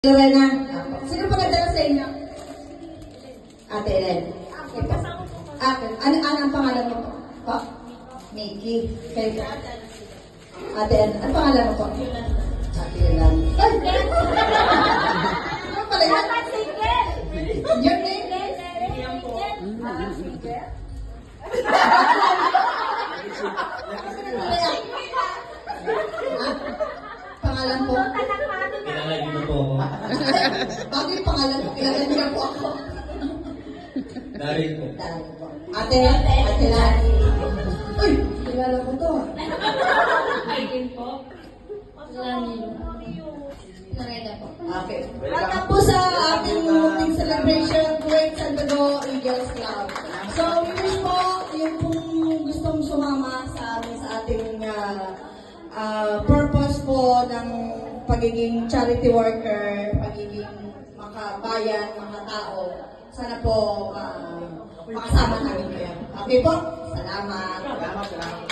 Lorena, sino pa nagdala sa inyo? Ate Ellen. Okay po. Ano ang pangalan mo po? Po? Mickey. Kayo po? Ate Ellen. Ano pangalan mo po? Ate Ellen. Ay! Ano pala yan? Your name? Pangalan po? Kilala niyo na po ako. Bakit yung pangalan ko? Kilala niyo po ako. Darin po. Dahil po. Ate Lani. Uy! Kilala ko to. Akin po. Lorena po. Okay. Welcome po sa ating munting celebration, Great Santiago Eagles Club. So, we wish po yung kung gustong sumama sa amin sa ating purpose po ng pagiging charity worker, pagiging makabayan, makatao. Sana po makasama namin kayo. Okay po? Salamat.